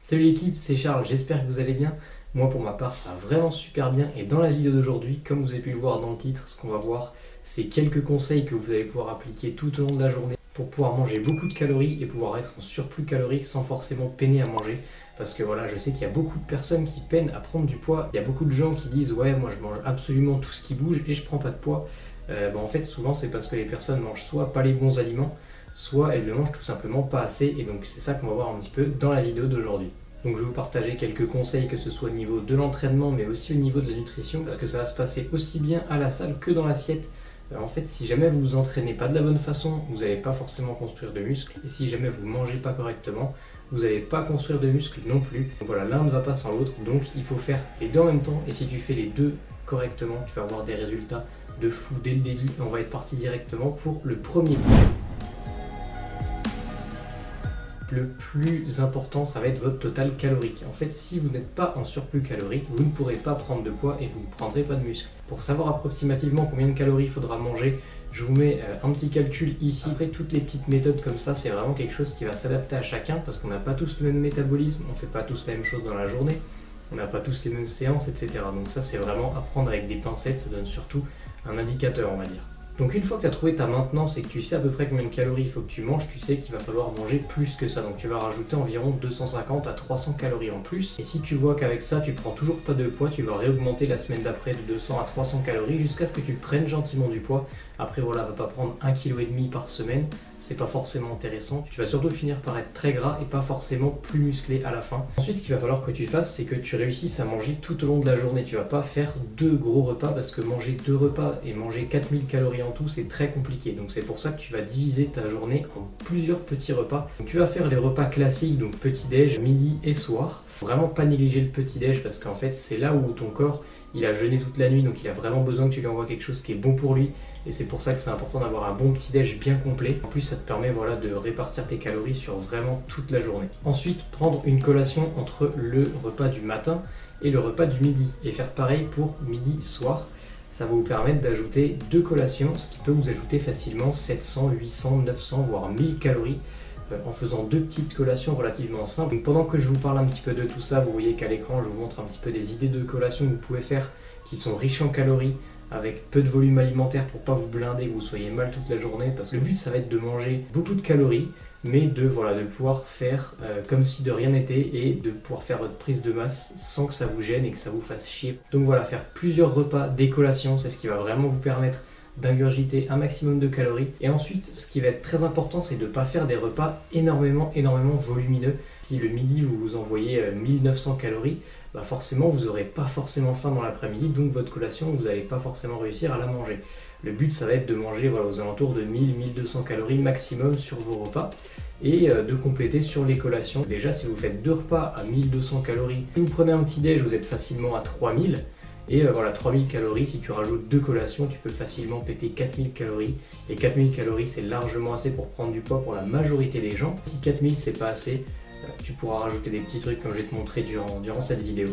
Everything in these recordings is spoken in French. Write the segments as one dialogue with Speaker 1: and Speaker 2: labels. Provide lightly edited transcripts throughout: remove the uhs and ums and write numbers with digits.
Speaker 1: Salut l'équipe, c'est Charles, j'espère que vous allez bien. Moi pour ma part ça va vraiment super bien et dans la vidéo d'aujourd'hui, comme vous avez pu le voir dans le titre, ce qu'on va voir c'est quelques conseils que vous allez pouvoir appliquer tout au long de la journée pour pouvoir manger beaucoup de calories et pouvoir être en surplus calorique sans forcément peiner à manger. Parce que voilà, je sais qu'il y a beaucoup de personnes qui peinent à prendre du poids. Il y a beaucoup de gens qui disent ouais moi je mange absolument tout ce qui bouge et je prends pas de poids. En fait souvent c'est parce que les personnes mangent soit pas les bons aliments, soit elles ne mangent tout simplement pas assez et donc c'est ça qu'on va voir un petit peu dans la vidéo d'aujourd'hui. Donc je vais vous partager quelques conseils que ce soit au niveau de l'entraînement mais aussi au niveau de la nutrition parce que ça va se passer aussi bien à la salle que dans l'assiette. En fait, si jamais vous vous entraînez pas de la bonne façon, vous n'allez pas forcément construire de muscles et si jamais vous mangez pas correctement, vous n'allez pas construire de muscles non plus. Donc voilà, l'un ne va pas sans l'autre, donc il faut faire les deux en même temps et si tu fais les deux correctement, tu vas avoir des résultats de fou dès le début. On va être parti directement pour le premier point. Le plus important, ça va être votre total calorique. En fait, si vous n'êtes pas en surplus calorique, vous ne pourrez pas prendre de poids et vous ne prendrez pas de muscle. Pour savoir approximativement combien de calories il faudra manger, je vous mets un petit calcul ici. Après, toutes les petites méthodes comme ça, c'est vraiment quelque chose qui va s'adapter à chacun parce qu'on n'a pas tous le même métabolisme, on ne fait pas tous la même chose dans la journée, on n'a pas tous les mêmes séances, etc. Donc ça, c'est vraiment à prendre avec des pincettes, ça donne surtout un indicateur, on va dire. Donc une fois que tu as trouvé ta maintenance et que tu sais à peu près combien de calories il faut que tu manges, tu sais qu'il va falloir manger plus que ça. Donc tu vas rajouter environ 250 à 300 calories en plus. Et si tu vois qu'avec ça tu prends toujours pas de poids, tu vas réaugmenter la semaine d'après de 200 à 300 calories jusqu'à ce que tu prennes gentiment du poids. Après voilà, va pas prendre 1,5 kg par semaine, c'est pas forcément intéressant. Tu vas surtout finir par être très gras et pas forcément plus musclé à la fin. Ensuite ce qu'il va falloir que tu fasses, c'est que tu réussisses à manger tout au long de la journée. Tu vas pas faire 2 gros repas parce que manger 2 repas et manger 4000 calories en tout, c'est très compliqué. Donc c'est pour ça que tu vas diviser ta journée en plusieurs petits repas. Donc, tu vas faire les repas classiques, donc petit-déj, midi et soir. Vraiment pas négliger le petit-déj parce qu'en fait c'est là où ton corps il a jeûné toute la nuit, donc il a vraiment besoin que tu lui envoies quelque chose qui est bon pour lui. Et c'est pour ça que c'est important d'avoir un bon petit-déj bien complet. En plus, ça te permet voilà, de répartir tes calories sur vraiment toute la journée. Ensuite, prendre une collation entre le repas du matin et le repas du midi. Et faire pareil pour midi-soir. Ça va vous permettre d'ajouter 2 collations, ce qui peut vous ajouter facilement 700, 800, 900, voire 1000 calories en faisant 2 petites collations relativement simples. Donc pendant que je vous parle un petit peu de tout ça, vous voyez qu'à l'écran, je vous montre un petit peu des idées de collations que vous pouvez faire qui sont riches en calories, avec peu de volume alimentaire pour pas vous blinder, que vous soyez mal toute la journée, parce que le but ça va être de manger beaucoup de calories, mais de pouvoir faire comme si de rien n'était et de pouvoir faire votre prise de masse sans que ça vous gêne et que ça vous fasse chier. Donc voilà, faire plusieurs repas, des collations, c'est ce qui va vraiment vous permettre d'ingurgiter un maximum de calories. Et ensuite, ce qui va être très important, c'est de ne pas faire des repas énormément volumineux. Si le midi, vous vous envoyez 1900 calories, bah forcément, vous n'aurez pas forcément faim dans l'après-midi, donc votre collation, vous n'allez pas forcément réussir à la manger. Le but, ça va être de manger voilà, aux alentours de 1000-1200 calories maximum sur vos repas et de compléter sur les collations. Déjà, si vous faites 2 repas à 1200 calories, si vous prenez un petit déj, vous êtes facilement à 3000. Et voilà, 3000 calories, si tu rajoutes 2 collations, tu peux facilement péter 4000 calories. Et 4000 calories, c'est largement assez pour prendre du poids pour la majorité des gens. Si 4000, c'est pas assez, tu pourras rajouter des petits trucs comme je vais te montrer durant cette vidéo.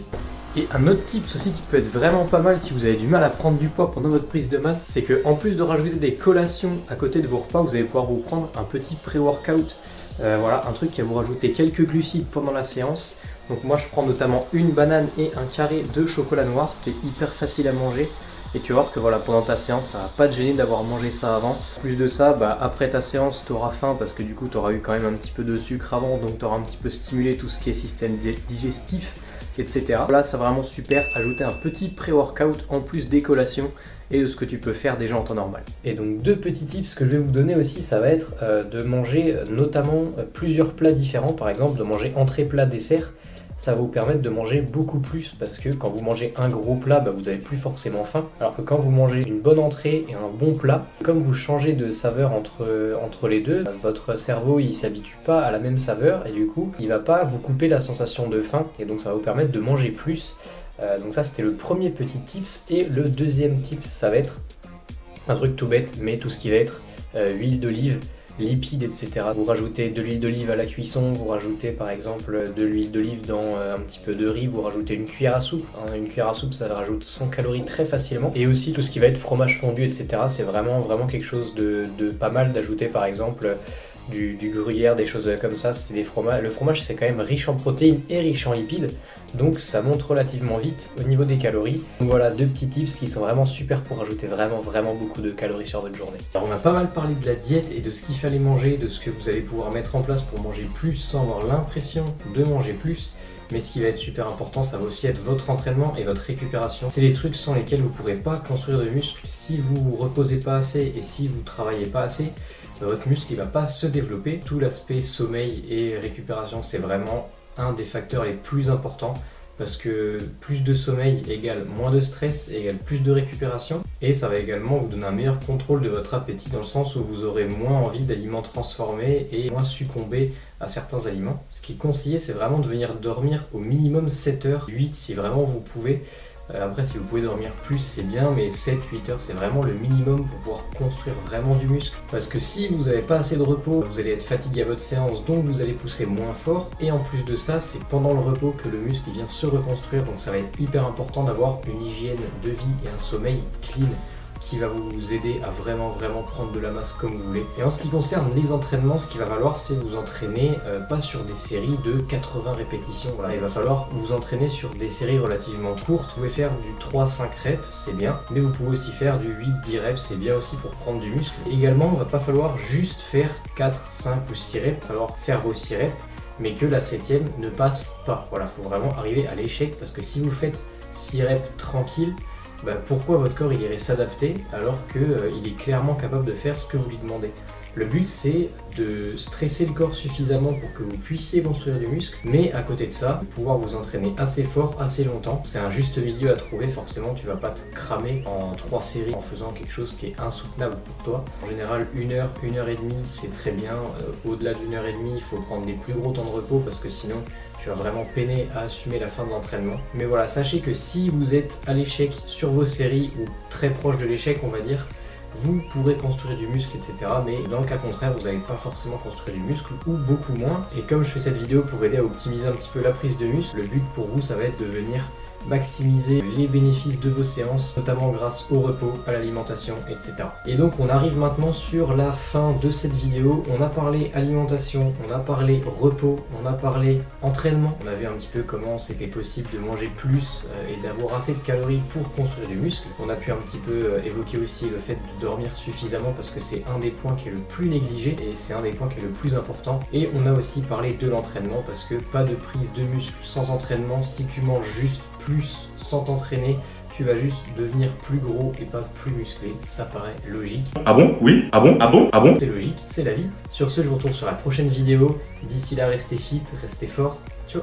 Speaker 1: Et un autre tip aussi qui peut être vraiment pas mal si vous avez du mal à prendre du poids pendant votre prise de masse, c'est que en plus de rajouter des collations à côté de vos repas, vous allez pouvoir vous prendre un petit pré-workout. Voilà, un truc qui va vous rajouter quelques glucides pendant la séance. Donc moi je prends notamment une banane et un carré de chocolat noir, c'est hyper facile à manger et tu vas voir que voilà, pendant ta séance ça va pas te gêner d'avoir mangé ça avant. En plus de ça, après ta séance tu auras faim parce que du coup tu auras eu quand même un petit peu de sucre avant, donc tu auras un petit peu stimulé tout ce qui est système digestif, etc. Là c'est vraiment super, ajouter un petit pré-workout en plus des collations et de ce que tu peux faire déjà en temps normal. Et donc 2 petits tips que je vais vous donner aussi, ça va être de manger notamment plusieurs plats différents, par exemple de manger entrée, plat, dessert. Ça va vous permettre de manger beaucoup plus parce que quand vous mangez un gros plat, vous n'avez plus forcément faim. Alors que quand vous mangez une bonne entrée et un bon plat, comme vous changez de saveur entre les deux, votre cerveau il s'habitue pas à la même saveur et du coup il va pas vous couper la sensation de faim et donc ça va vous permettre de manger plus. Donc ça c'était le premier petit tips et le deuxième tips ça va être un truc tout bête mais tout ce qui va être huile d'olive, lipides, etc. Vous rajoutez de l'huile d'olive à la cuisson, vous rajoutez par exemple de l'huile d'olive dans un petit peu de riz, vous rajoutez une cuillère à soupe. Une cuillère à soupe, ça rajoute 100 calories très facilement. Et aussi tout ce qui va être fromage fondu, etc. C'est vraiment quelque chose de pas mal d'ajouter par exemple du gruyère, des choses comme ça, c'est des fromages. Le fromage c'est quand même riche en protéines et riche en lipides, donc ça monte relativement vite au niveau des calories. Donc voilà, 2 petits tips qui sont vraiment super pour ajouter vraiment beaucoup de calories sur votre journée. Alors on a pas mal parlé de la diète et de ce qu'il fallait manger, de ce que vous allez pouvoir mettre en place pour manger plus sans avoir l'impression de manger plus. Mais ce qui va être super important, ça va aussi être votre entraînement et votre récupération. C'est des trucs sans lesquels vous ne pourrez pas construire de muscles. Si vous vous reposez pas assez et si vous travaillez pas assez, votre muscle il va pas se développer. Tout l'aspect sommeil et récupération, c'est vraiment un des facteurs les plus importants. Parce que plus de sommeil égale moins de stress, égale plus de récupération. Et ça va également vous donner un meilleur contrôle de votre appétit, dans le sens où vous aurez moins envie d'aliments transformés et moins succomber à certains aliments. Ce qui est conseillé, c'est vraiment de venir dormir au minimum 7 heures, 8 si vraiment vous pouvez. Après, si vous pouvez dormir plus, c'est bien, mais 7-8 heures, c'est vraiment le minimum pour pouvoir construire vraiment du muscle. Parce que si vous n'avez pas assez de repos, vous allez être fatigué à votre séance, donc vous allez pousser moins fort. Et en plus de ça, c'est pendant le repos que le muscle vient se reconstruire, donc ça va être hyper important d'avoir une hygiène de vie et un sommeil clean qui va vous aider à vraiment prendre de la masse comme vous voulez. Et en ce qui concerne les entraînements, ce qu'il va falloir, c'est vous entraîner pas sur des séries de 80 répétitions. Voilà, il va falloir vous entraîner sur des séries relativement courtes. Vous pouvez faire du 3-5 reps, c'est bien, mais vous pouvez aussi faire du 8-10 reps, c'est bien aussi pour prendre du muscle. Et également, il va pas falloir juste faire 4, 5 ou 6 reps, il va falloir faire vos 6 reps, mais que la 7ème ne passe pas. Voilà, il faut vraiment arriver à l'échec, parce que si vous faites 6 reps tranquille, pourquoi votre corps il irait s'adapter alors qu'il est clairement capable de faire ce que vous lui demandez. Le but c'est de stresser le corps suffisamment pour que vous puissiez construire du muscle, mais à côté de ça, pouvoir vous entraîner assez fort, assez longtemps. C'est un juste milieu à trouver, forcément tu vas pas te cramer en 3 séries en faisant quelque chose qui est insoutenable pour toi. En général 1 heure, 1 heure et demie c'est très bien, au-delà d'1 heure et demie il faut prendre des plus gros temps de repos parce que sinon tu vas vraiment peiner à assumer la fin de l'entraînement. Mais voilà, sachez que si vous êtes à l'échec sur vos séries ou très proche de l'échec on va dire, vous pourrez construire du muscle, etc. Mais dans le cas contraire, vous n'allez pas forcément construire du muscle ou beaucoup moins. Et comme je fais cette vidéo pour aider à optimiser un petit peu la prise de muscle, le but pour vous, ça va être de venir maximiser les bénéfices de vos séances, notamment grâce au repos, à l'alimentation, etc. Et donc on arrive maintenant sur la fin de cette vidéo. On a parlé alimentation, on a parlé repos, on a parlé entraînement. On a vu un petit peu comment c'était possible de manger plus et d'avoir assez de calories pour construire du muscle. On a pu un petit peu évoquer aussi le fait de dormir suffisamment parce que c'est un des points qui est le plus négligé et c'est un des points qui est le plus important. Et on a aussi parlé de l'entraînement parce que pas de prise de muscle sans entraînement. Si tu manges juste plus sans t'entraîner, tu vas juste devenir plus gros et pas plus musclé. Ça paraît logique.
Speaker 2: Ah bon? Oui? Ah bon? Ah bon? Ah bon?
Speaker 1: C'est logique, c'est la vie. Sur ce, je vous retrouve sur la prochaine vidéo. D'ici là, restez fit, restez fort. Ciao.